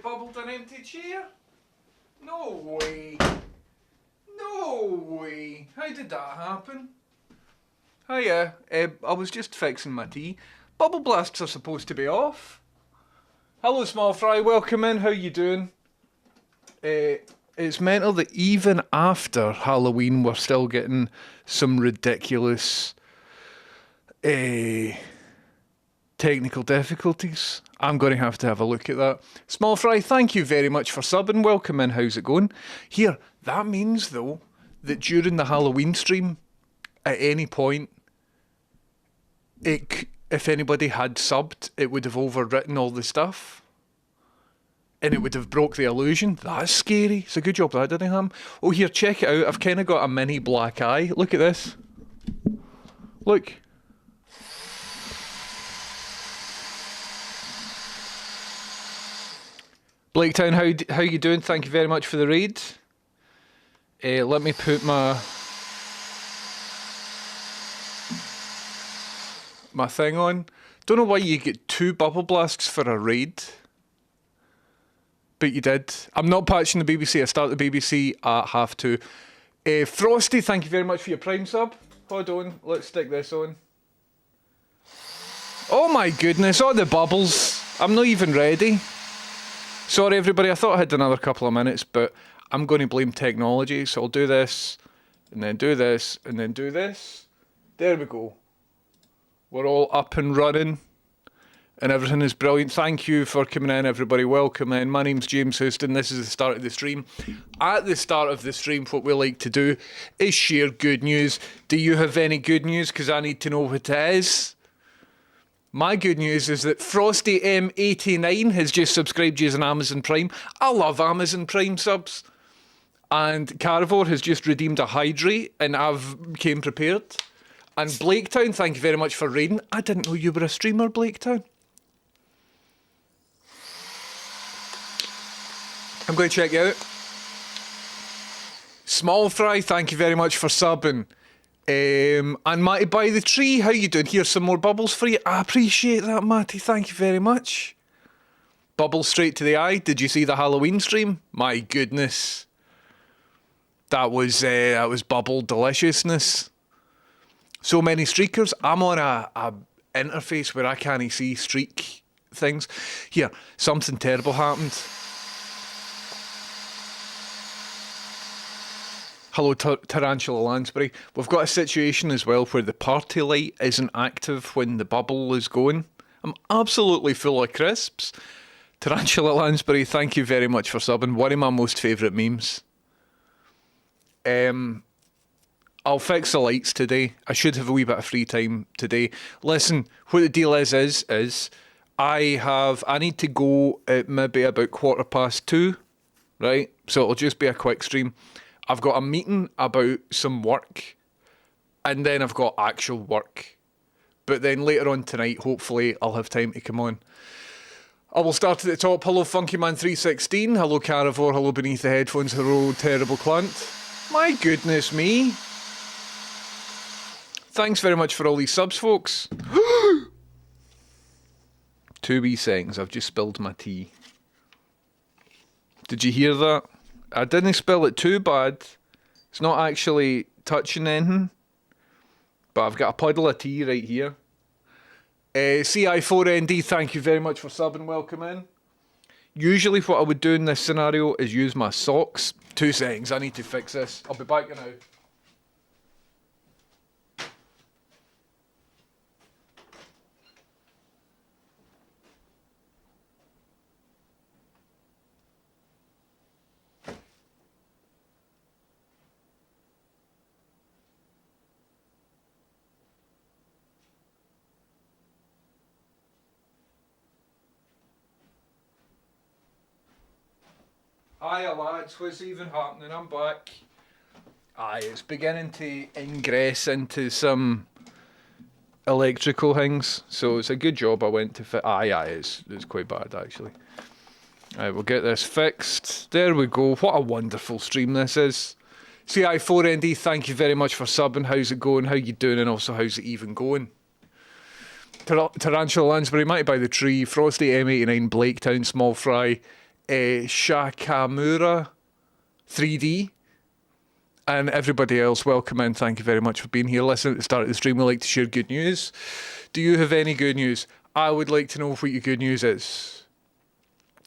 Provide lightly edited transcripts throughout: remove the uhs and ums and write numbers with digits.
bubbled an empty chair? No way. No way. How did that happen? Hiya, I was just fixing my tea. Bubble blasts are supposed to be off. Hello, small fry. Welcome in. How you doing? It's mental that even after Halloween, we're still getting some ridiculous technical difficulties. I'm going to have a look at that. Small fry, thank you very much for subbing. Welcome in. How's it going? Here, that means though that during the Halloween stream, at any point, if anybody had subbed, it would have overwritten all the stuff. And it would have broke the illusion. That's scary. It's a good job that didn't happen. Oh, here, check it out. I've kind of got a mini black eye. Look at this. Look. Blaketown, how you doing? Thank you very much for the raid. Let me put my thing on. Don't know why you get 2 bubble blasts for a raid. But you did. I'm not patching the BBC. I start the BBC at 2:30. Frosty, thank you very much for your Prime sub. Hold on, let's stick this on. Oh my goodness, all the bubbles. I'm not even ready. Sorry everybody, I thought I had another couple of minutes, but I'm going to blame technology. So I'll do this, and then do this, and then do this. There we go. We're all up and running. And everything is brilliant. Thank you for coming in, everybody. Welcome in. My name's James Houston. This is the start of the stream. At the start of the stream, what we like to do is share good news. Do you have any good news? Because I need to know what it is. My good news is that Frosty M89 has just subscribed using Amazon Prime. I love Amazon Prime subs. And Carivore has just redeemed a Hydrate, and I've came prepared. And Blaketown, thank you very much for raiding. I didn't know you were a streamer, Blaketown. I'm going to check you out. Small Fry, thank you very much for subbing. And Matty by the Tree, how you doing? Here's some more bubbles for you. I appreciate that, Matty. Thank you very much. Bubbles straight to the eye. Did you see the Halloween stream? My goodness. That was bubble deliciousness. So many streakers. I'm on a interface where I can't see streak things. Here, something terrible happened. Hello, Tarantula Lansbury. We've got a situation as well where the party light isn't active when the bubble is going. I'm absolutely full of crisps. Tarantula Lansbury, thank you very much for subbing. One of my most favourite memes. I'll fix the lights today. I should have a wee bit of free time today. Listen, what the deal is I need to go at maybe about 2:15, right? So it'll just be a quick stream. I've got a meeting about some work, and then I've got actual work. But then later on tonight, hopefully, I'll have time to come on. I will start at the top. Hello, Funkyman316. Hello, Carivore. Hello, Beneath the Headphones. Hello, Terrible Clunt. My goodness me. Thanks very much for all these subs, folks. 2 wee seconds. I've just spilled my tea. Did you hear that? I didn't spill it too bad. It's not actually touching anything. But I've got a puddle of tea right here. CI4ND, thank you very much for subbing. Welcome in. Usually what I would do in this scenario is use my socks. 2 seconds, I need to fix this. I'll be back now. Hiya lads, what's even happening? I'm back. Aye, it's beginning to ingress into some electrical things, so it's a good job I went to fit. Aye, it's quite bad actually. Alright, we'll get this fixed. There we go. What a wonderful stream this is. CI4ND, thank you very much for subbing. How's it going? How you doing? And also, how's it even going? Tarantula Lansbury, Mighty by the Tree, Frosty M89, Blaketown, Small Fry, Shakamura 3D, and everybody else, welcome in. Thank you very much for being here. Listen, at the start of the stream, we like to share good news. Do you have any good news? I would like to know what your good news is.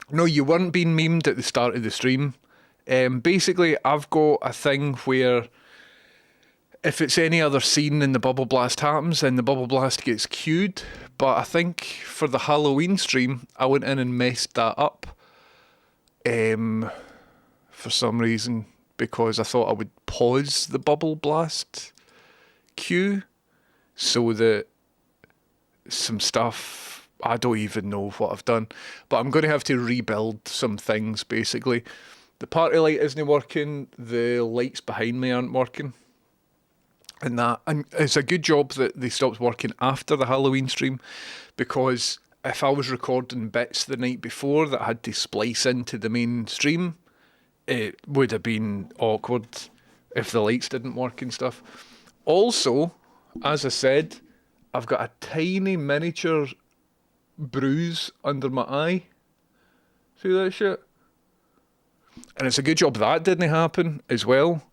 No, you weren't being memed at the start of the stream. Basically, I've got a thing where if it's any other scene and the bubble blast happens, then the bubble blast gets queued. But I think for the Halloween stream, I went in and messed that up. For some reason, because I thought I would pause the bubble blast queue so that some stuff, I don't even know what I've done, but I'm going to have to rebuild some things basically. The party light isn't working, the lights behind me aren't working. And it's a good job that they stopped working after the Halloween stream, because if I was recording bits the night before that I had to splice into the main stream, it would have been awkward if the lights didn't work and stuff. Also, as I said, I've got a tiny miniature bruise under my eye. See that shit? And it's a good job that didn't happen as well.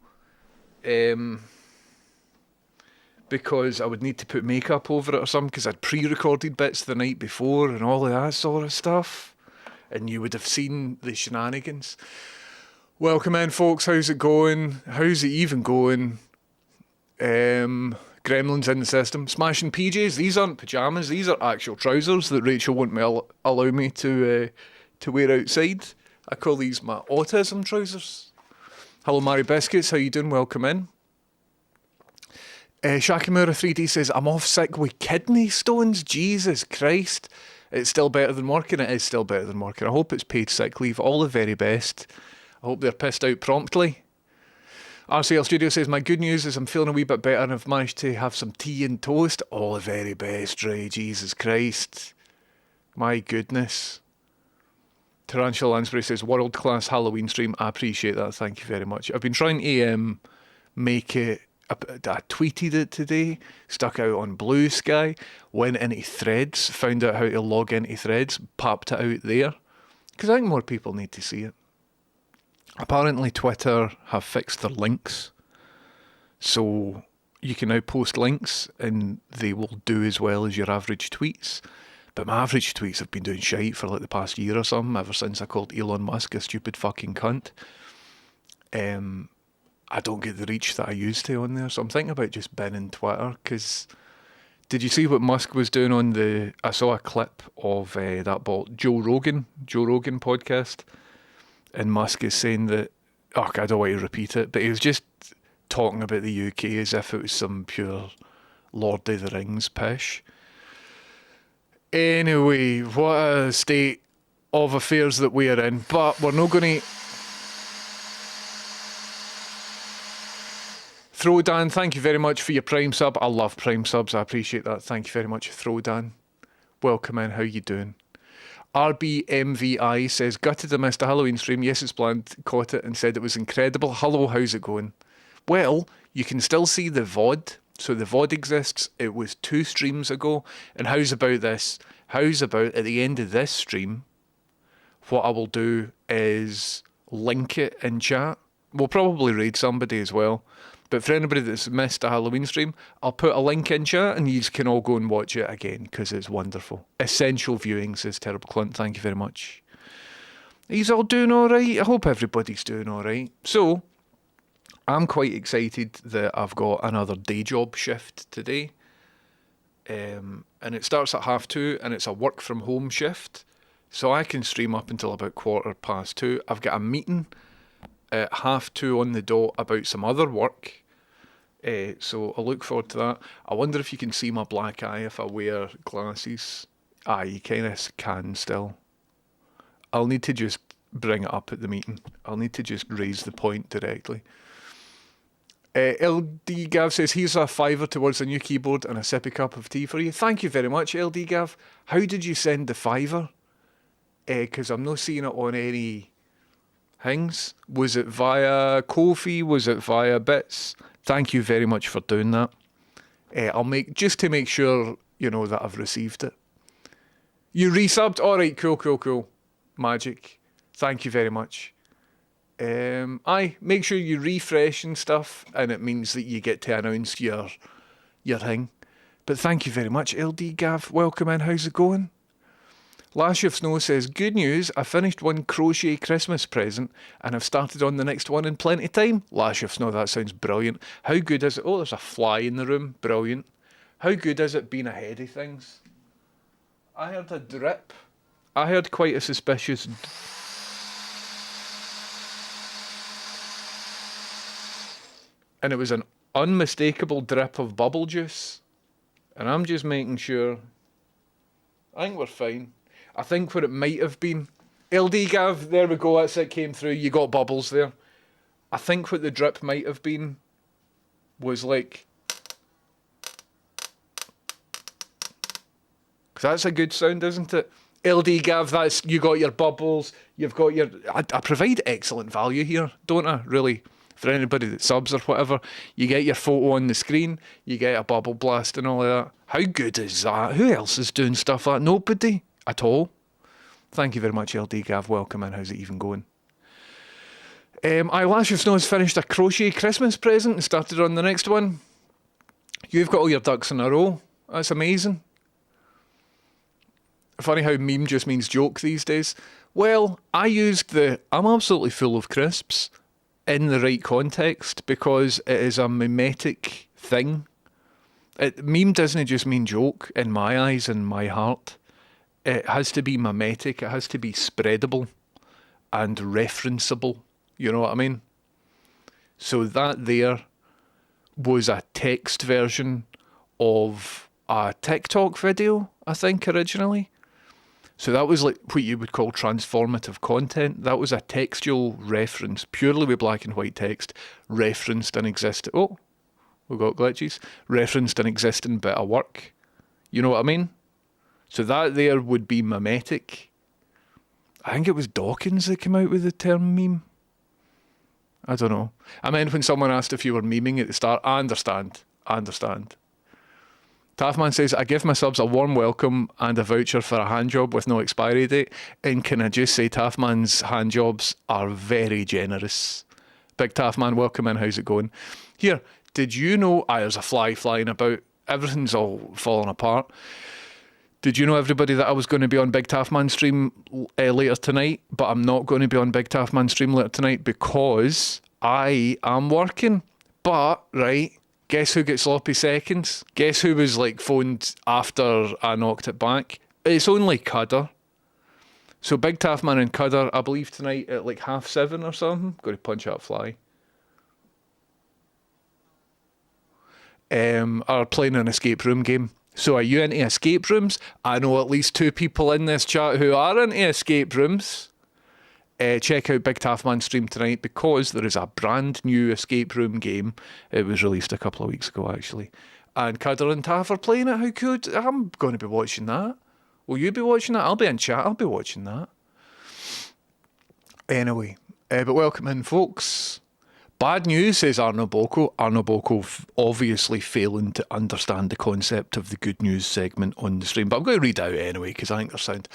Because I would need to put makeup over it or something, because I'd pre-recorded bits the night before and all of that sort of stuff. And you would have seen the shenanigans. Welcome in, folks. How's it going? How's it even going? Gremlins in the system. Smashing PJs. These aren't pyjamas. These are actual trousers that Rachel won't allow me to wear outside. I call these my autism trousers. Hello, Mary Biscuits. How you doing? Welcome in. Shakamura 3D says, I'm off sick with kidney stones. Jesus Christ. It's still better than working. It is still better than working. I hope it's paid sick leave. All the very best. I hope they're pissed out promptly. RCL Studio says, my good news is I'm feeling a wee bit better and I've managed to have some tea and toast. All the very best, Ray. Jesus Christ. My goodness. Tarantula Lansbury says, world-class Halloween stream. I appreciate that. Thank you very much. I've been trying to make it. I tweeted it today, stuck out on Blue Sky, went into Threads, found out how to log into Threads, popped it out there. Because I think more people need to see it. Apparently Twitter have fixed their links, so you can now post links and they will do as well as your average tweets. But my average tweets have been doing shite for like the past year or something, ever since I called Elon Musk a stupid fucking cunt. I don't get the reach that I used to on there, so I'm thinking about just banning Twitter, because did you see what Musk was doing on I saw a clip of that Joe Rogan podcast, and Musk is saying that, I don't want to repeat it, but he was just talking about the UK as if it was some pure Lord of the Rings pish. Anyway, what a state of affairs that we are in, but we're not going to... Throwdan, thank you very much for your Prime sub. I love Prime subs, I appreciate that. Thank you very much, Throwdan. Welcome in, how you doing? RBMVI says, gutted I missed a Halloween stream. Yes, it's planned. Caught it and said it was incredible. Hello, how's it going? Well, you can still see the VOD. So the VOD exists. It was 2 streams ago. And how's about this? How's about at the end of this stream, what I will do is link it in chat. We'll probably raid somebody as well. But for anybody that's missed a Halloween stream, I'll put a link in chat and you can all go and watch it again, because it's wonderful. Essential viewing, says Terrible Clint. Thank you very much. He's all doing all right. I hope everybody's doing all right. So, I'm quite excited that I've got another day job shift today. And it starts at 2:30 and it's a work from home shift. So I can stream up until about 2:15. I've got a meeting at 2:30 on the dot about some other work. So I look forward to that. I wonder if you can see my black eye if I wear glasses. You kind of can still. I'll need to just bring it up at the meeting. I'll need to just raise the point directly. LD Gav says, here's a £5 towards a new keyboard and a sippy cup of tea for you. Thank you very much, LD Gav. How did you send the £5? Because I'm not seeing it on any things. Was it via Ko-fi? Was it via Bits? Thank you very much for doing that. I'll just to make sure, that I've received it. You resubbed? Alright, cool. Magic. Thank you very much. Aye, make sure you refresh and stuff, and it means that you get to announce your thing. But thank you very much, LD Gav. Welcome in. How's it going? Lash of Snow says, good news, I finished one crochet Christmas present and I've started on the next one in plenty of time. Lash of Snow, that sounds brilliant. How good is it? Oh, there's a fly in the room. Brilliant. How good is it being ahead of things? I heard a drip. I heard quite a suspicious... And it was an unmistakable drip of bubble juice. And I'm just making sure... I think we're fine. I think what it might have been... LD Gav, there we go, that's it, came through. You got bubbles there. I think what the drip might have been was like... Because that's a good sound, isn't it? LD Gav, that's you got your bubbles, you've got your... I provide excellent value here, don't I? Really. For anybody that subs or whatever, you get your photo on the screen, you get a bubble blast and all of that. How good is that? Who else is doing stuff like that? Nobody at all. Thank you very much, LD Gav. Welcome in. How's it even going? Lash of Snow has finished a crochet Christmas present and started on the next one. You've got all your ducks in a row. That's amazing. Funny how meme just means joke these days. Well, I used the I'm absolutely full of crisps in the right context because it is a mimetic thing. Meme doesn't just mean joke in my eyes and my heart. It has to be mimetic. It has to be spreadable and referenceable. You know what I mean? So that there was a text version of a TikTok video, I think, originally. So that was like what you would call transformative content. That was a textual reference, purely with black and white text, referenced an existing... Oh, we got glitches. Referenced an existing bit of work. You know what I mean? So that there would be mimetic. I think it was Dawkins that came out with the term meme. I don't know. I meant when someone asked if you were memeing at the start. I understand. Taffman says, I give my subs a warm welcome and a voucher for a hand job with no expiry date. And can I just say, Taffman's hand jobs are very generous. Big Taffman, welcome in. How's it going? Here, did you know... there's a fly flying about. Everything's all falling apart. Did you know, everybody, that I was going to be on Big Taffman stream later tonight? But I'm not going to be on Big Taffman stream later tonight because I am working. But, right... Guess who gets sloppy seconds? Guess who was like phoned after I knocked it back? It's only Cudder. So Big Taffman and Cudder, I believe tonight at like 7:30 or something. Got to punch that fly. Are playing an escape room game. So are you into escape rooms? I know at least 2 people in this chat who are into escape rooms. Check out Big Taffman's stream tonight because there is a brand new escape room game. It was released a couple of weeks ago, actually. And Cudder and Taff are playing it. How good. I'm going to be watching that. Will you be watching that? I'll be in chat. I'll be watching that. Anyway, but welcome in, folks. Bad news, says Arno Boko. Arno Boko obviously failing to understand the concept of the good news segment on the stream. But I'm going to read out anyway because I think they're sound.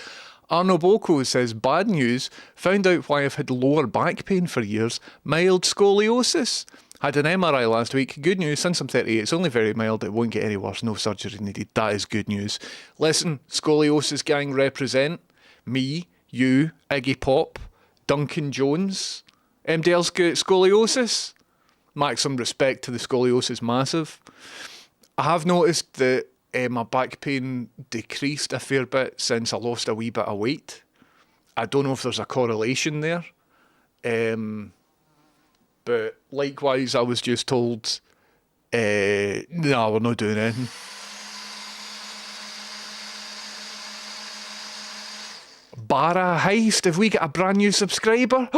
Arno Boko says, bad news, found out why I've had lower back pain for years, mild scoliosis. Had an MRI last week. Good news, since I'm 38, it's only very mild, it won't get any worse, no surgery needed. That is good news. Listen, scoliosis gang represent me, you, Iggy Pop, Duncan Jones, MDL's got scoliosis. Maximum respect to the scoliosis massive. I have noticed that my back pain decreased a fair bit since I lost a wee bit of weight. I don't know if there's a correlation there. But likewise, I was just told, no, we're not doing anything. Barra Heist, have we got a brand new subscriber?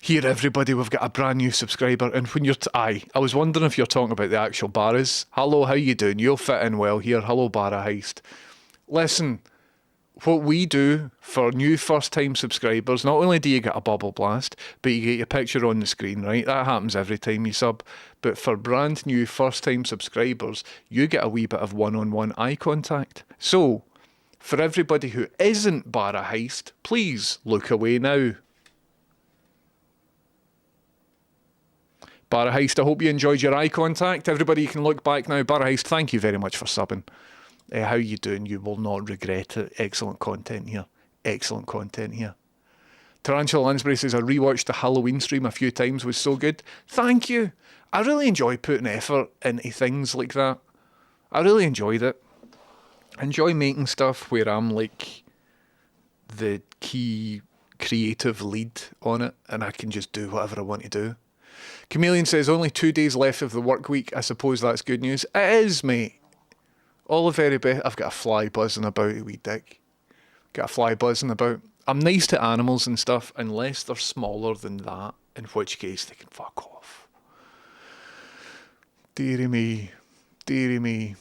Here, everybody, we've got a brand new subscriber. And when you're... I was wondering if you're talking about the actual Barras. Hello, how you doing? You'll fit in well here. Hello, Barra Heist. Listen, what we do for new first-time subscribers, not only do you get a bubble blast, but you get your picture on the screen, right? That happens every time you sub. But for brand new first-time subscribers, you get a wee bit of one-on-one eye contact. So, for everybody who isn't Barra Heist, please look away now. Barraheist, I hope you enjoyed your eye contact. Everybody, you can look back now. Barraheist, thank you very much for subbing. How you doing? You will not regret it. Excellent content here. Excellent content here. Tarantula Lansbury says, I rewatched the Halloween stream a few times, was so good. Thank you. I really enjoy putting effort into things like that. I really enjoyed it. I enjoy making stuff where I'm like the key creative lead on it and I can just do whatever I want to do. Chameleon says, only 2 days left of the work week. I suppose that's good news. It is, mate. All the very best. I've got a fly buzzing about, wee dick. Got a fly buzzing about. I'm nice to animals and stuff unless they're smaller than that, in which case they can fuck off. Dearie me. Dearie me.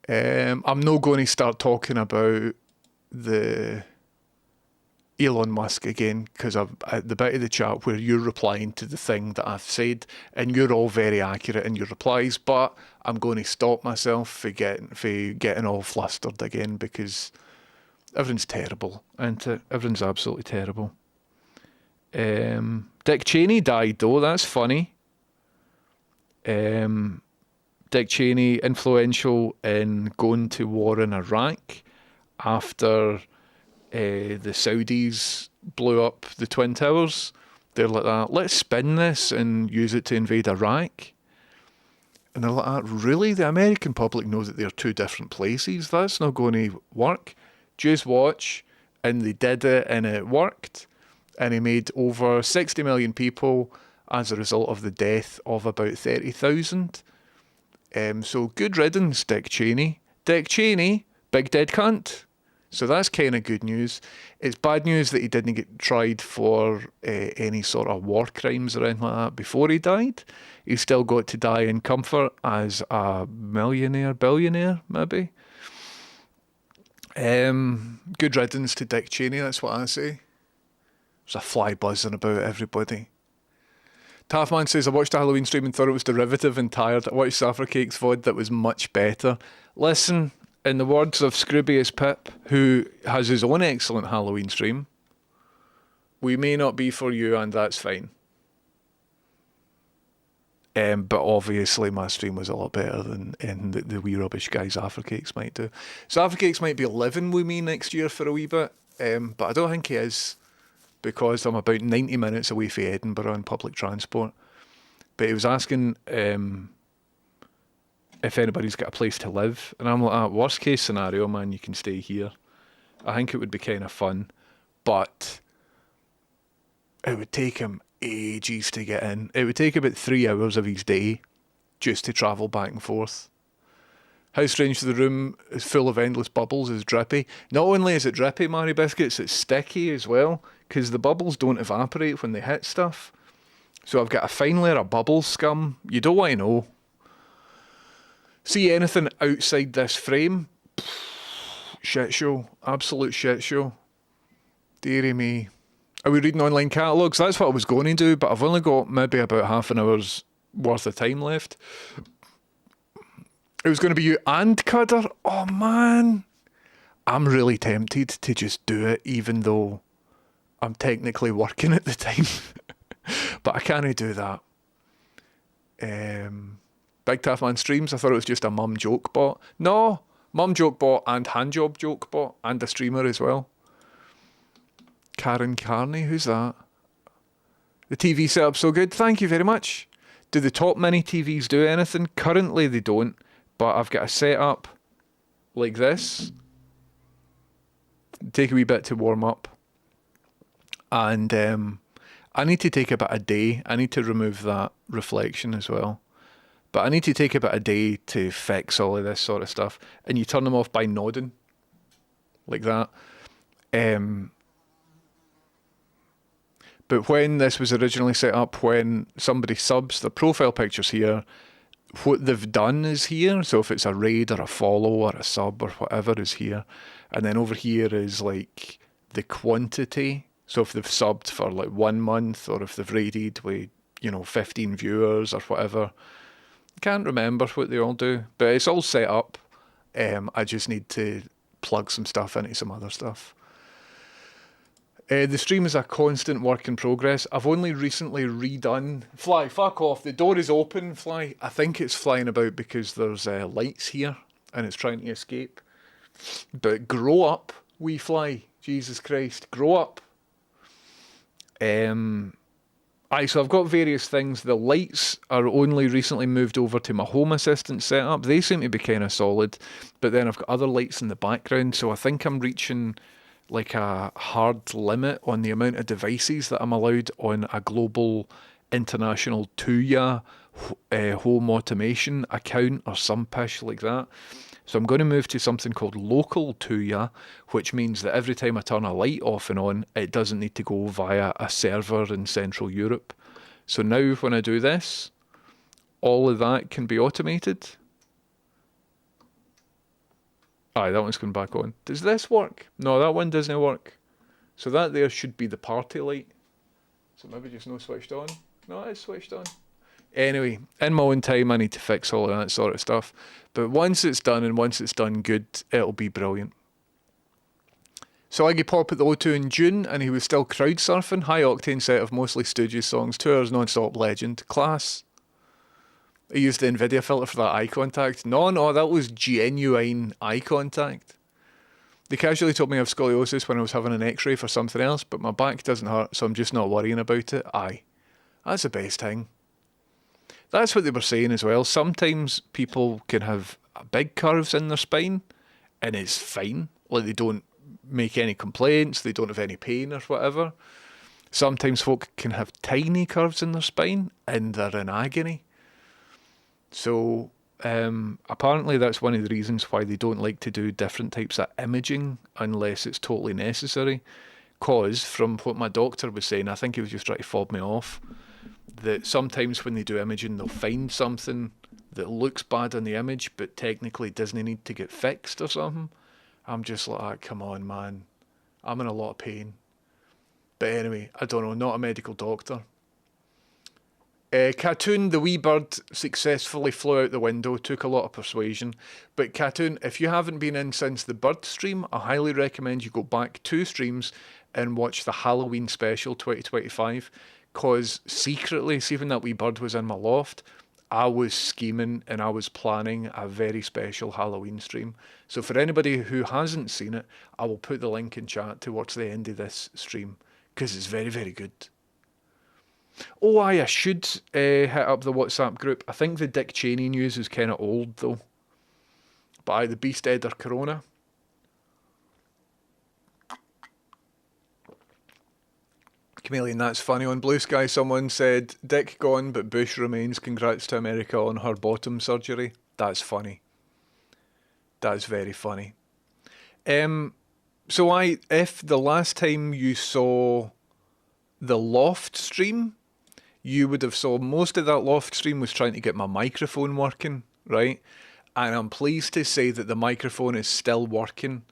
I'm not going to start talking about the Elon Musk again, because at the bit of the chat where you're replying to the thing that I've said, and you're all very accurate in your replies, but I'm going to stop myself for getting all flustered again, because everyone's terrible, isn't it? Everyone's absolutely terrible. Dick Cheney died though, that's funny. Dick Cheney, influential in going to war in Iraq after the Saudis blew up the Twin Towers. They're like that, let's spin this and use it to invade Iraq. And they're like that, really? The American public know that they're two different places. That's not going to work. Just watch. And they did it and it worked. And he made over 60 million people as a result of the death of about 30,000. So good riddance, Dick Cheney. Dick Cheney, big dead cunt. So that's kind of good news. It's bad news that he didn't get tried for any sort of war crimes or anything like that before he died. He still got to die in comfort as a millionaire, billionaire, maybe. Good riddance to Dick Cheney, that's what I say. There's a fly buzzing about everybody. Taffman says, I watched the Halloween stream and thought it was derivative and tired. I watched Safra VOD that was much better. Listen, in the words of Scroobius Pip, who has his own excellent Halloween stream, we may not be for you and that's fine. But obviously my stream was a lot better than the wee rubbish guys Africakes might do. So Africakes might be living with me next year for a wee bit, but I don't think he is, because I'm about 90 minutes away from Edinburgh on public transport. But he was asking if anybody's got a place to live, and I'm like, worst case scenario, man, you can stay here. I think it would be kind of fun, but it would take him ages to get in. It would take about 3 hours of his day just to travel back and forth. How strange the room is full of endless bubbles is drippy. Not only is it drippy, Mary Biscuits, it's sticky as well, because the bubbles don't evaporate when they hit stuff. So I've got a fine layer of bubble scum. You don't want to know. See anything outside this frame? Shit show. Absolute shit show. Dearie me. Are we reading online catalogues? That's what I was going to do, but I've only got maybe about half an hour's worth of time left. It was going to be you and Cudder. Oh, man. I'm really tempted to just do it, even though I'm technically working at the time. But I can't do that. Big Taffman streams, I thought it was just a mum joke bot. No, mum joke bot and handjob joke bot, and a streamer as well. Karen Carney, who's that? The TV setup's so good, thank you very much. Do the top mini TVs do anything? Currently they don't, but I've got a setup like this. Take a wee bit to warm up. And I need to take about a day. I need to remove that reflection as well. But I need to take about a day to fix all of this sort of stuff. And you turn them off by nodding. Like that. But when this was originally set up, when somebody subs, the profile picture's here, what they've done is here. So if it's a raid or a follow or a sub or whatever is here. And then over here is like the quantity. So if they've subbed for like 1 month, or if they've raided with, 15 viewers or whatever. Can't remember what they all do, but it's all set up. I just need to plug some stuff into some other stuff. The stream is a constant work in progress. I've only recently redone... Fly, fuck off. The door is open, Fly. I think it's flying about because there's lights here and it's trying to escape. But grow up, wee Fly. Jesus Christ. Grow up. So I've got various things. The lights are only recently moved over to my Home Assistant setup. They seem to be kind of solid. But then I've got other lights in the background. So I think I'm reaching like a hard limit on the amount of devices that I'm allowed on a global international Tuya home automation account or some pish like that. So I'm going to move to something called local Tuya, which means that every time I turn a light off and on, it doesn't need to go via a server in Central Europe. So now when I do this, all of that can be automated. Aye, that one's going back on. Does this work? No, that one doesn't work. So that there should be the party light. So maybe just no switched on. No, it's switched on. Anyway, in my own time, I need to fix all of that sort of stuff. But once it's done, and once it's done good, it'll be brilliant. So Iggy Pop at the O2 in June, and he was still crowd surfing. High octane set of mostly Stooges songs. 2 hours non-stop legend. Class. I used the NVIDIA filter for that eye contact. No, that was genuine eye contact. They casually told me I have scoliosis when I was having an x-ray for something else, but my back doesn't hurt, so I'm just not worrying about it. Aye. That's the best thing. That's what they were saying as well. Sometimes people can have big curves in their spine, and it's fine. Like, they don't make any complaints, they don't have any pain or whatever. Sometimes folk can have tiny curves in their spine, and they're in agony. So apparently that's one of the reasons why they don't like to do different types of imaging unless it's totally necessary. Because from what my doctor was saying, I think he was just trying to fob me off, that sometimes when they do imaging, they'll find something that looks bad on the image but technically doesn't need to get fixed or something. I'm just like, come on, man. I'm in a lot of pain. But anyway, I don't know, not a medical doctor. Katoon, the wee bird, successfully flew out the window. Took a lot of persuasion. But Katoon, if you haven't been in since the bird stream, I highly recommend you go back 2 streams and watch the Halloween special 2025. Because secretly, see when that wee bird was in my loft, I was scheming and I was planning a very special Halloween stream. So for anybody who hasn't seen it, I will put the link in chat towards the end of this stream. Because it's very, very good. Oh, I should hit up the WhatsApp group. I think the Dick Cheney news is kind of old, though. But the Beast Eder Corona. Chameleon, that's funny. On Blue Sky, someone said, Dick gone, but Bush remains. Congrats to America on her bottom surgery. That's funny. That's very funny. So if the last time you saw the Loft stream, you would have saw most of that Loft stream was trying to get my microphone working, right? And I'm pleased to say that the microphone is still working.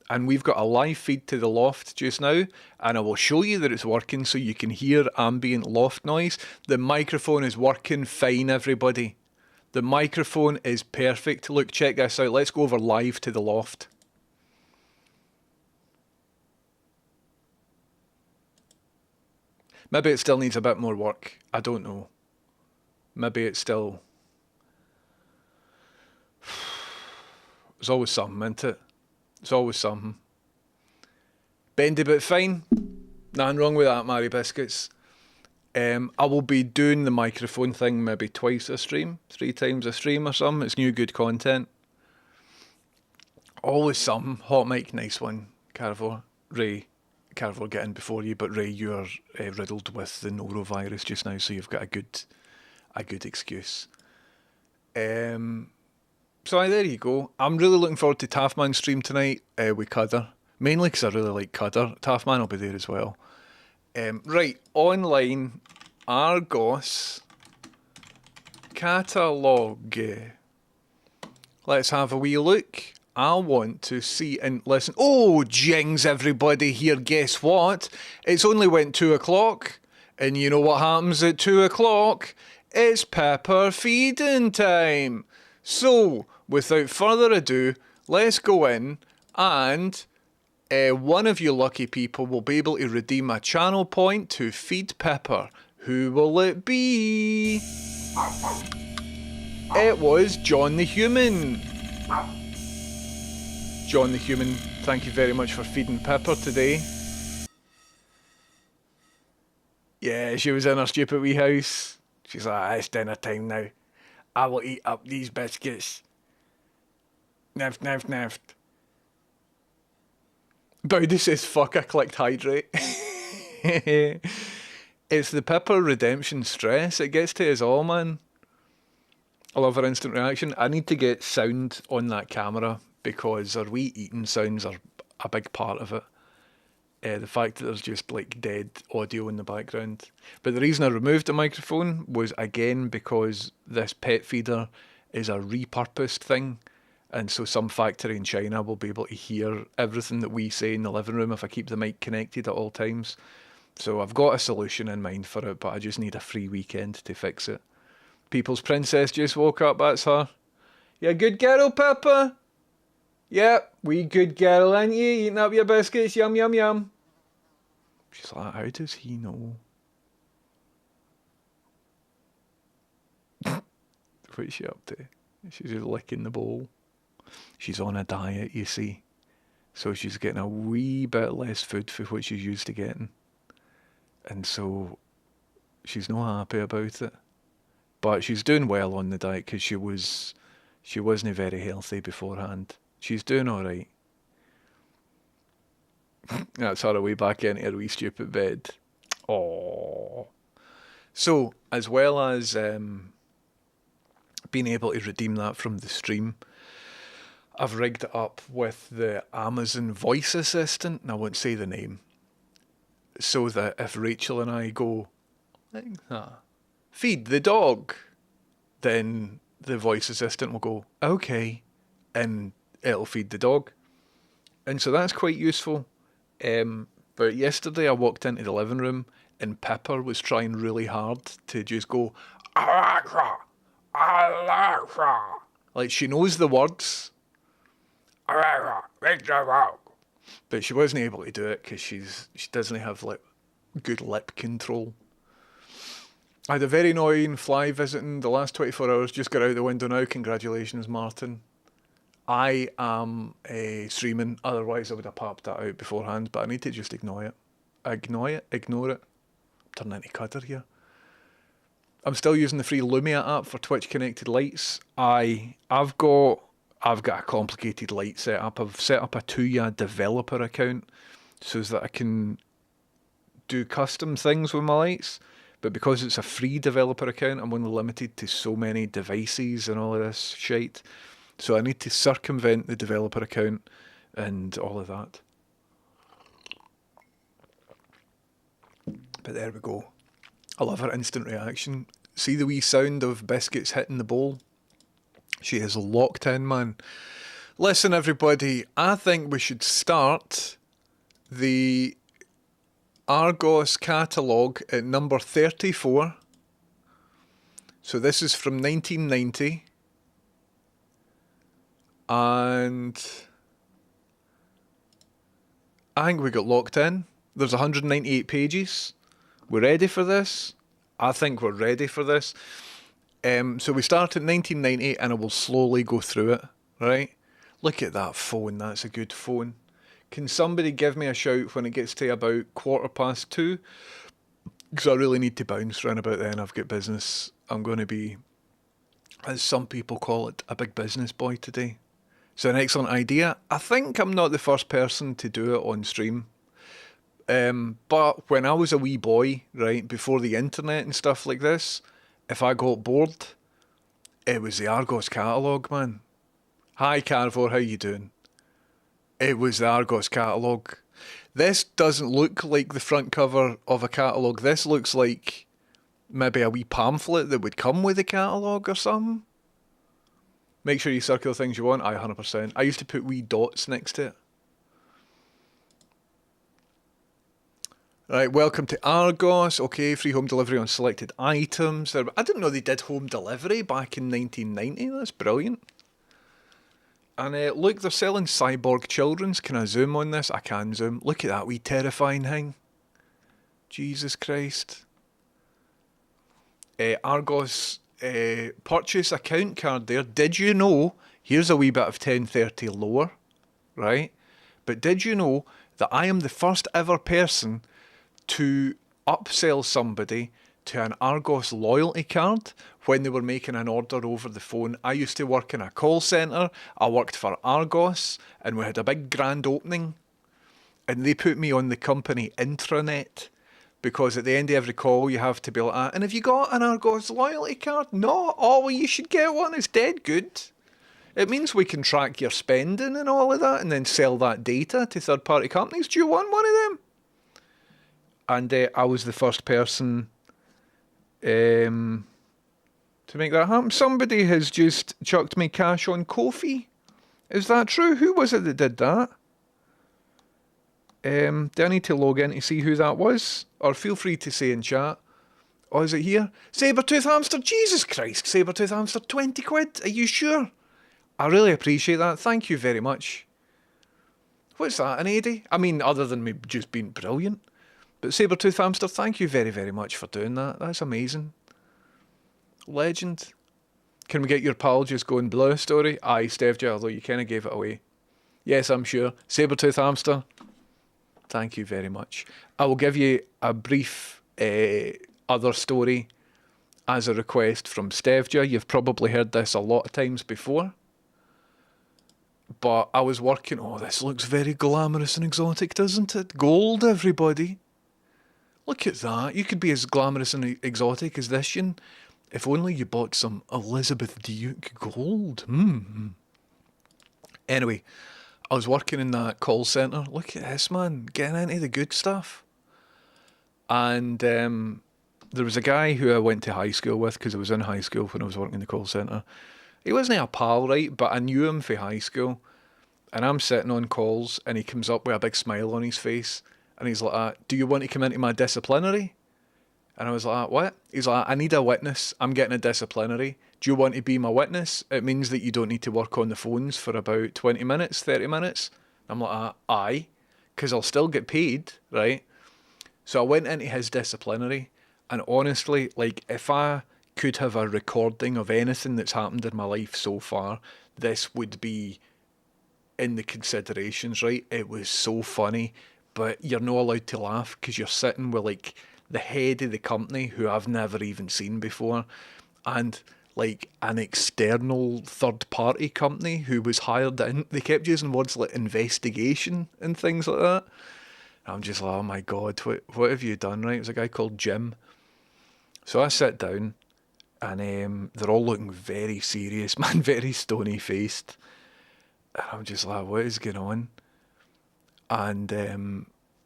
And we've got a live feed to the Loft just now, and I will show you that it's working so you can hear ambient Loft noise. The microphone is working fine, everybody. The microphone is perfect. Look, check this out. Let's go over live to the Loft. Maybe it still needs a bit more work. I don't know. Maybe it's still... There's always something, isn't it? There's always something. Bendy but fine. Nothing wrong with that, Mary Biscuits. I will be doing the microphone thing maybe twice a stream, 3 times a stream or something. It's new good content. Always something. Hot mic, nice one. Carivore. Ray. Carivore, get in before you, but Ray, you are riddled with the norovirus just now, so you've got a good excuse. So there you go. I'm really looking forward to Taffman's stream tonight with Cudder, mainly because I really like Cudder. Taffman will be there as well. Right, online, Argos, catalogue. Let's have a wee look. I want to see and listen. Oh, jings, everybody here. Guess what? It's only went 2 o'clock. And you know what happens at 2 o'clock? It's pepper feeding time. So, without further ado, let's go in and one of you lucky people will be able to redeem a channel point to feed Pepper. Who will it be? It was John the Human. John the Human, thank you very much for feeding Pepper today. Yeah, she was in her stupid wee house. She's like, it's dinner time now. I will eat up these biscuits. Naft, naft, naft. Bowdy says, fuck, I clicked hydrate. It's the Pepper redemption stress. It gets to us all, man. I love her instant reaction. I need to get sound on that camera because our wee eating sounds are a big part of it. The fact that there's just like dead audio in the background. But the reason I removed the microphone was again because this pet feeder is a repurposed thing. And so some factory in China will be able to hear everything that we say in the living room if I keep the mic connected at all times. So I've got a solution in mind for it, but I just need a free weekend to fix it. People's Princess just woke up, that's her. You a good girl, Peppa? Yep, wee good girl, ain't you? Eating up your biscuits, yum, yum, yum. She's like, how does he know? What's she up to? She's just licking the bowl. She's on a diet, you see. So she's getting a wee bit less food for what she's used to getting. And so she's not happy about it. But she's doing well on the diet because she wasn't very healthy beforehand. She's doing all right. That's her way back into her wee stupid bed. Aww. So, as well as being able to redeem that from the stream, I've rigged it up with the Amazon voice assistant, and I won't say the name, so that if Rachel and I go, feed the dog, then the voice assistant will go, okay, and it'll feed the dog. And so that's quite useful. But yesterday I walked into the living room and Pepper was trying really hard to just go, Alexa, Alexa. Like she knows the words. Alexa, make the dog. But she wasn't able to do it because she doesn't have like good lip control. I had a very annoying fly visiting the last 24 hours. Just got out the window now. Congratulations, Martin. I am streaming, otherwise I would have popped that out beforehand, but I need to just ignore it. Ignore it. I'm turning into Cutter here. I'm still using the free Lumia app for Twitch connected lights. I've got a complicated light setup. I've set up a 2-year developer account so that I can do custom things with my lights. But because it's a free developer account, I'm only limited to so many devices and all of this shite. So I need to circumvent the developer account and all of that. But there we go. I love her instant reaction. See the wee sound of biscuits hitting the bowl? She is locked in, man. Listen, everybody, I think we should start the Argos catalogue at number 34. So this is from 1990. And I think we got locked in. There's 198 pages. We're ready for this? I think we're ready for this. So we start at 1990 and I will slowly go through it, right? Look at that phone. That's a good phone. Can somebody give me a shout when it gets to about 2:15? Because I really need to bounce round about then. I've got business. I'm going to be, as some people call it, a big business boy today. It's an excellent idea. I think I'm not the first person to do it on stream. But when I was a wee boy, right, before the internet and stuff like this, if I got bored, it was the Argos catalogue, man. Hi, Carnivore, how you doing? It was the Argos catalogue. This doesn't look like the front cover of a catalogue. This looks like maybe a wee pamphlet that would come with a catalogue or something. Make sure you circle the things you want. 100%. I used to put wee dots next to it. Right, welcome to Argos. Okay, free home delivery on selected items. I didn't know they did home delivery back in 1990. That's brilliant. And look, they're selling cyborg children's. Can I zoom on this? I can zoom. Look at that wee terrifying thing. Jesus Christ. Argos purchase account card there. Did you know, here's a wee bit of 1030 lore, right? But did you know that I am the first ever person to upsell somebody to an Argos loyalty card when they were making an order over the phone? I used to work in a call centre. I worked for Argos and we had a big grand opening and they put me on the company intranet because at the end of every call you have to be like, and have you got an Argos loyalty card? No? Oh, well, you should get one. It's dead good. It means we can track your spending and all of that and then sell that data to third-party companies. Do you want one of them? And I was the first person to make that happen. Somebody has just chucked me cash on Ko-fi. Is that true? Who was it that did that? Do I need to log in to see who that was? Or feel free to say in chat. Oh, is it here? Sabertooth Hamster. Jesus Christ, Sabertooth Hamster. 20 quid. Are you sure? I really appreciate that. Thank you very much. What's that, an 80? I mean, other than me just being brilliant. But Sabertooth Hamster, thank you very, very much for doing that. That's amazing. Legend. Can we get your pal just going blue story? Aye, Stevja, although you kind of gave it away. Yes, I'm sure. Sabertooth Hamster, thank you very much. I will give you a brief other story as a request from Stevja. You've probably heard this a lot of times before. But I was working... Oh, this looks very glamorous and exotic, doesn't it? Gold, everybody. Look at that. You could be as glamorous and exotic as this, Yin, if only you bought some Elizabeth Duke gold. Anyway, I was working in that call centre. Look at this, man. Getting into the good stuff. And there was a guy who I went to high school with, because I was in high school when I was working in the call centre. He wasn't a pal, right? But I knew him from high school. And I'm sitting on calls, and he comes up with a big smile on his face. And he's like, do you want to come into my disciplinary? And I was like, what? He's like, I need a witness. I'm getting a disciplinary. Do you want to be my witness? It means that you don't need to work on the phones for about 20 minutes, 30 minutes. I'm like, aye, because I'll still get paid, right? So I went into his disciplinary. And honestly, like, if I could have a recording of anything that's happened in my life so far, this would be in the considerations, right? It was so funny, but you're not allowed to laugh because you're sitting with like the head of the company who I've never even seen before, and like an external third party company who was hired in. They kept using words like investigation and things like that. I'm just like, oh my God, what have you done, right? It was a guy called Jim. So I sit down and they're all looking very serious, man, very stony faced. And I'm just like, what is going on? And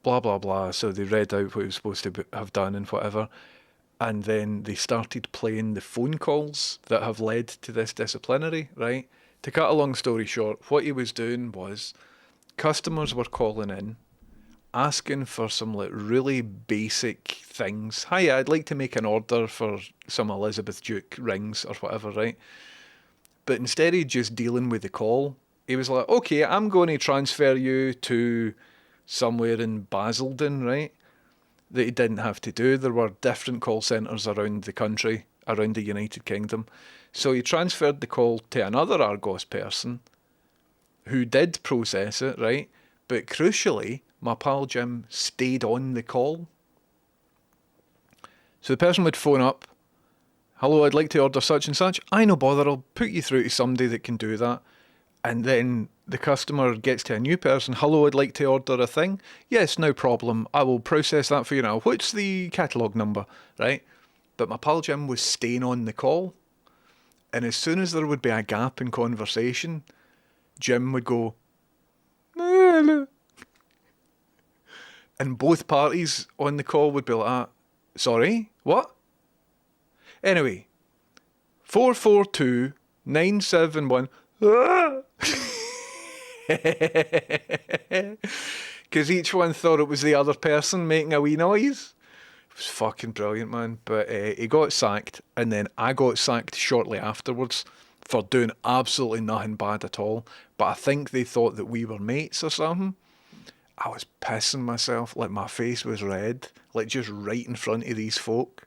blah, blah, blah. So they read out what he was supposed to have done and whatever. And then they started playing the phone calls that have led to this disciplinary, right? To cut a long story short, what he was doing was customers were calling in, asking for some like really basic things. Hi, I'd like to make an order for some Elizabeth Duke rings or whatever, right? But instead of just dealing with the call, he was like, okay, I'm going to transfer you to somewhere in Basildon, right? That he didn't have to do. There were different call centres around the country, around the United Kingdom. So he transferred the call to another Argos person who did process it, right? But crucially, my pal Jim stayed on the call. So the person would phone up, hello, I'd like to order such and such. I no bother, I'll put you through to somebody that can do that. And then the customer gets to a new person. Hello, I'd like to order a thing. Yes, no problem. I will process that for you now. What's the catalogue number, right? But my pal Jim was staying on the call. And as soon as there would be a gap in conversation, Jim would go, and both parties on the call would be like, sorry, what? Anyway, 442-971. Because each one thought it was the other person making a wee noise. It was fucking brilliant, man. But he got sacked, and then I got sacked shortly afterwards. for doing absolutely nothing bad at all. But I think they thought that we were mates or something. I was pissing myself, like my face was red, like just right in front of these folk.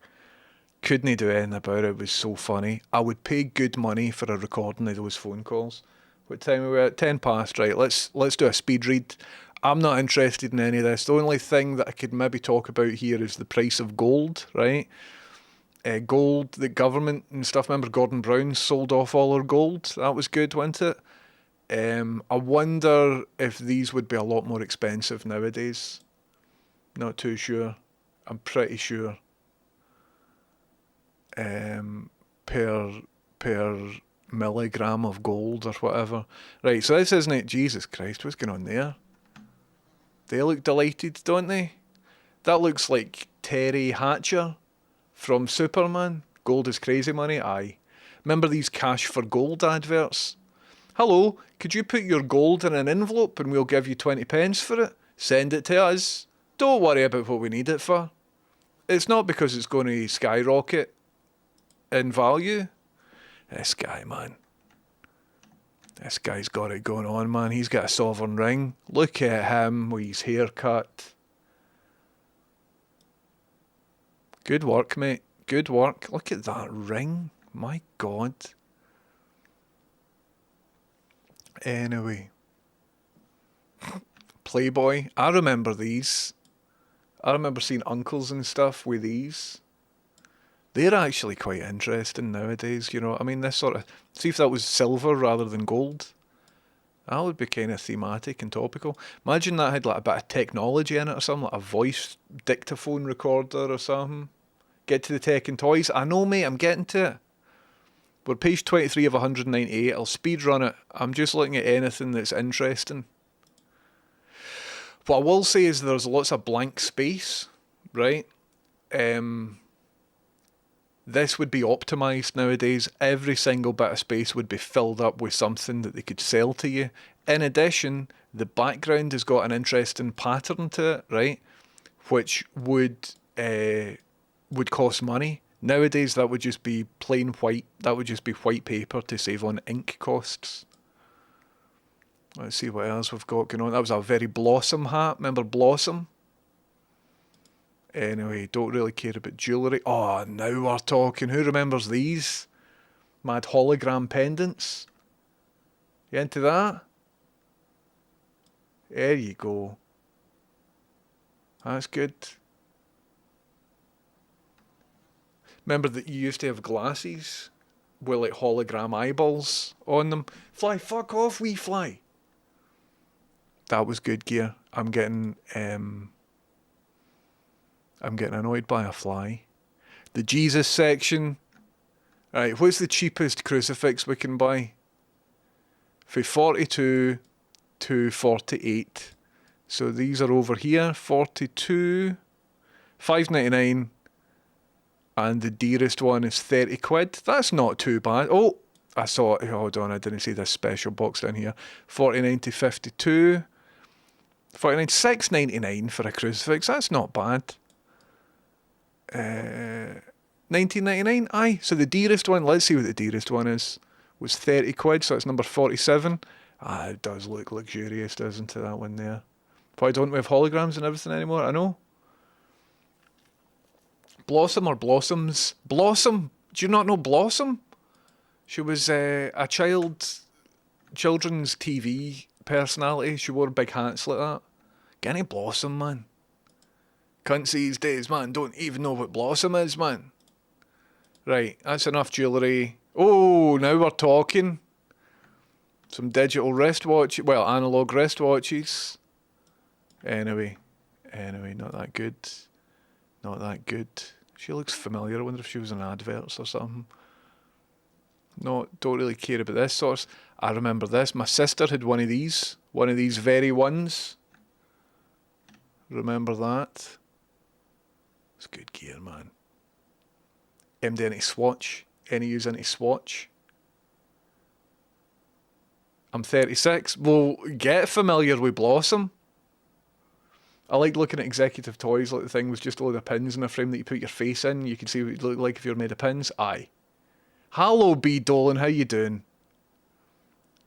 Couldn't do anything about it. It was so funny. I would pay good money for a recording of those phone calls. What time are we at? 10 past, right. Let's do a speed read. I'm not interested in any of this. The only thing that I could maybe talk about here is the price of gold, right? Gold, the government and stuff. Remember Gordon Brown sold off all our gold? That was good, wasn't it? I wonder if these would be a lot more expensive nowadays. Not too sure. I'm pretty sure. Per milligram of gold or whatever. Right, so this isn't it. Jesus Christ, what's going on there? They look delighted, don't they? That looks like Terry Hatcher from Superman. Gold is crazy money, aye. Remember these cash for gold adverts? Hello, could you put your gold in an envelope and we'll give you 20 pence for it? Send it to us. Don't worry about what we need it for. It's not because it's going to skyrocket in value. This guy, man. This guy's got it going on, man. He's got a sovereign ring. Look at him with his haircut. Good work, mate. Good work. Look at that ring. My God. Anyway. Playboy. I remember these. I remember seeing uncles and stuff with these. They're actually quite interesting nowadays, you know. I mean, this sort of... See if that was silver rather than gold. That would be kind of thematic and topical. Imagine that had like a bit of technology in it or something, like a voice dictaphone recorder or something. Get to the tech and toys. I know, mate, I'm getting to it. We're page 23 of 198. I'll speed run it. I'm just looking at anything that's interesting. What I will say is there's lots of blank space, right? This would be optimized nowadays. Every single bit of space would be filled up with something that they could sell to you. In addition, the background has got an interesting pattern to it, right? Which would cost money. Nowadays, that would just be plain white. That would just be white paper to save on ink costs. Let's see what else we've got going on. That was a very Blossom hat. Remember Blossom? Anyway, don't really care about jewellery. Oh, now we're talking. Who remembers these? Mad hologram pendants. You into that? There you go. That's good. Remember that you used to have glasses with like hologram eyeballs on them? Fly, fuck off, wee fly. That was good gear. I'm getting annoyed by a fly. The Jesus section. Right, what's the cheapest crucifix we can buy? For 42 to 48. So these are over here. 42, 5.99, and the dearest one is 30 quid. That's not too bad. Oh, I saw it. Hold on, I didn't see this special box down here. 49 to 52. 49, 6.99 for a crucifix. That's not bad. 19.99. Aye. So the dearest one. Let's see what the dearest one is. Was 30 quid. So it's number 47. Ah, it does look luxurious, doesn't it? That one there. Why don't we have holograms and everything anymore? I know. Blossom or Blossoms? Blossom. Do you not know Blossom? She was a children's TV personality. She wore big hats like that. Get any Blossom, man. Cunts these days, man, don't even know what Blossom is, man. Right, that's enough jewellery. Oh, now we're talking. Some digital wristwatch, well, analogue wristwatches. Anyway, not that good. Not that good. She looks familiar. I wonder if she was in adverts or something. No, don't really care about this sort. I remember this. My sister had one of these very ones. Remember that. It's good gear, man. MD any Swatch? Any use any Swatch? I'm 36. Well, get familiar with Blossom. I like looking at executive toys, like the thing with just a load of pins in a frame that you put your face in. You can see what you look like if you're made of pins. Aye. Hello, B. Dolan. How you doing?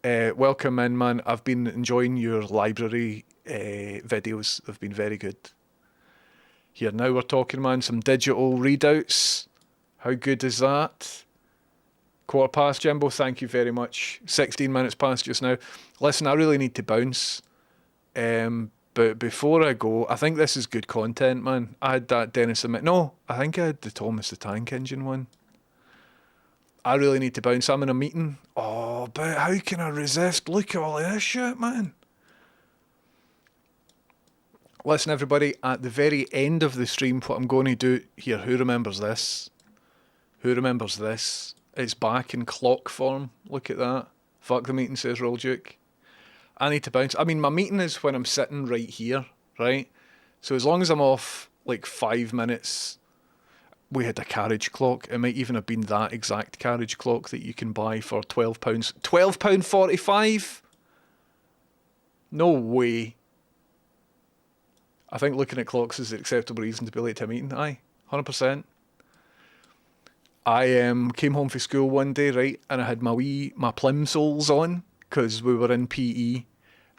Welcome in, man. I've been enjoying your library videos. They've been very good. Here now we're talking, man, some digital readouts. How good is that? 1:15, Jimbo. Thank you very much. 16 minutes past just now. Listen, I really need to bounce. But before I go, I think this is good content, man. I had that Dennis the No, I think I had the Thomas the Tank Engine one. I really need to bounce. I'm in a meeting. Oh, but how can I resist? Look at all of this shit, man. Listen, everybody, at the very end of the stream, what I'm going to do here, who remembers this? Who remembers this? It's back in clock form. Look at that. Fuck the meeting, says Roll Duke. I need to bounce. I mean, my meeting is when I'm sitting right here, right? So as long as I'm off like 5 minutes, we had a carriage clock. It might even have been that exact carriage clock that you can buy for £12. £12.45? No way. I think looking at clocks is an acceptable reason to be late to a meeting. Aye, 100%. I came home from school one day, right, and I had my plimsolls on because we were in PE,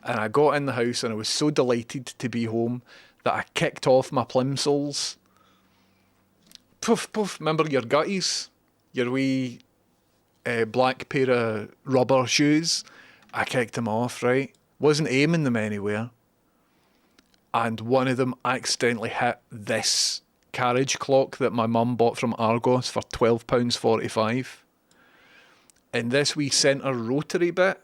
and I got in the house and I was so delighted to be home that I kicked off my plimsolls. Poof, poof. Remember your gutties? Your wee black pair of rubber shoes? I kicked them off, right? Wasn't aiming them anywhere. And one of them accidentally hit this carriage clock that my mum bought from Argos for £12.45. And this wee centre rotary bit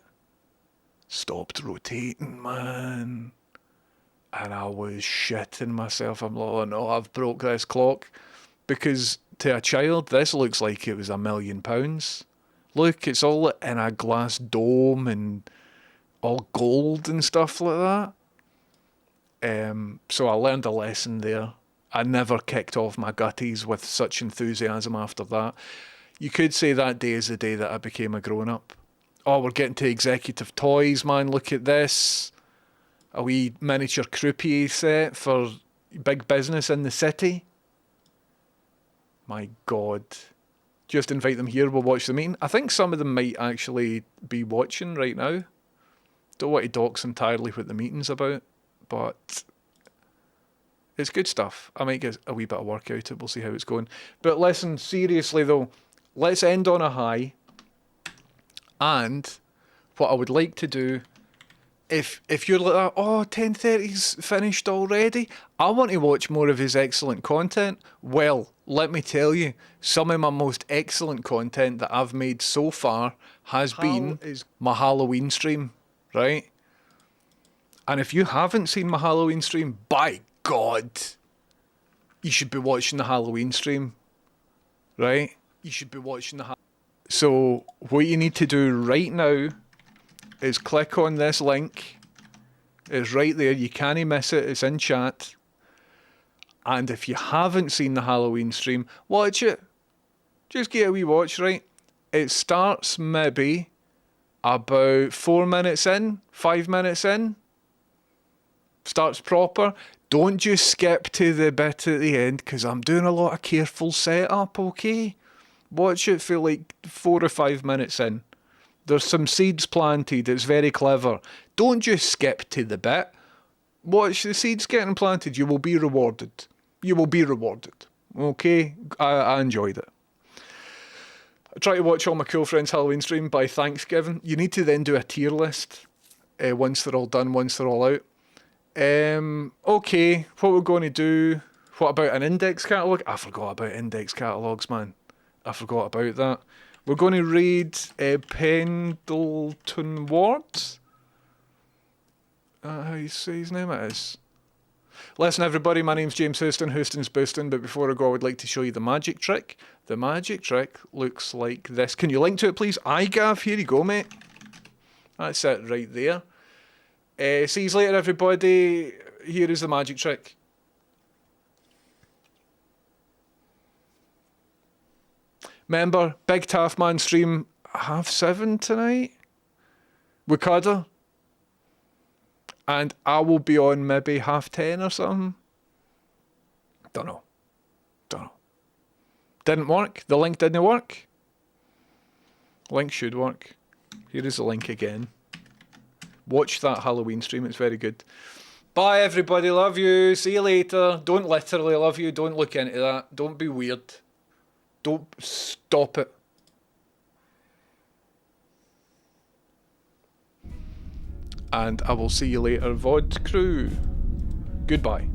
stopped rotating, man. And I was shitting myself. I'm like, oh no, I've broke this clock. Because to a child, this looks like it was £1 million. Look, it's all in a glass dome and all gold and stuff like that. So I learned a lesson there. I never kicked off my gutties with such enthusiasm after that. You could say that day is the day that I became a grown-up. Oh, we're getting to executive toys, man. Look at this. A wee miniature croupier set for big business in the city. My God. Just invite them here, we'll watch the meeting. I think some of them might actually be watching right now. Don't want to dox entirely what the meeting's about, but it's good stuff. I might get a wee bit of work out of it. We'll see how it's going. But listen, seriously though, let's end on a high. And what I would like to do, if you're like, oh, 10:30's finished already, I want to watch more of his excellent content. Well, let me tell you, some of my most excellent content that I've made so far has been my Halloween stream, right? And if you haven't seen my Halloween stream, by God, you should be watching the Halloween stream, right? You should be watching the So what you need to do right now is click on this link. It's right there. You can't miss it. It's in chat. And if you haven't seen the Halloween stream, watch it. Just get a wee watch, right? It starts maybe about 4 minutes in, 5 minutes in. Starts proper. Don't just skip to the bit at the end, because I'm doing a lot of careful setup, okay? Watch it for like 4 or 5 minutes in. There's some seeds planted. It's very clever. Don't just skip to the bit. Watch the seeds getting planted. You will be rewarded. You will be rewarded. Okay? I enjoyed it. I try to watch all my cool friends' Halloween stream by Thanksgiving. You need to then do a tier list once they're all done, once they're all out. Okay, what we're going to do. What about an index catalogue? I forgot about index catalogues, man. I forgot about that. We're going to read Pendleton Ward. How you say his name it is. Listen, everybody, my name's James Houston's boosting, but before I go, I would like to show you the magic trick. The magic trick looks like this. Can you link to it, please? Gav, here you go, mate. That's it right there. See you later, everybody. Here is the magic trick. Remember, Big Taffman stream 7:30 tonight with Cutter. And I will be on maybe 10:30 or something. Don't know. Didn't work. The link didn't work. Link should work. Here is the link again. Watch that Halloween stream, it's very good. Bye everybody, love you, see you later. Don't literally love you, don't look into that. Don't be weird. Don't stop it. And I will see you later, VOD crew. Goodbye.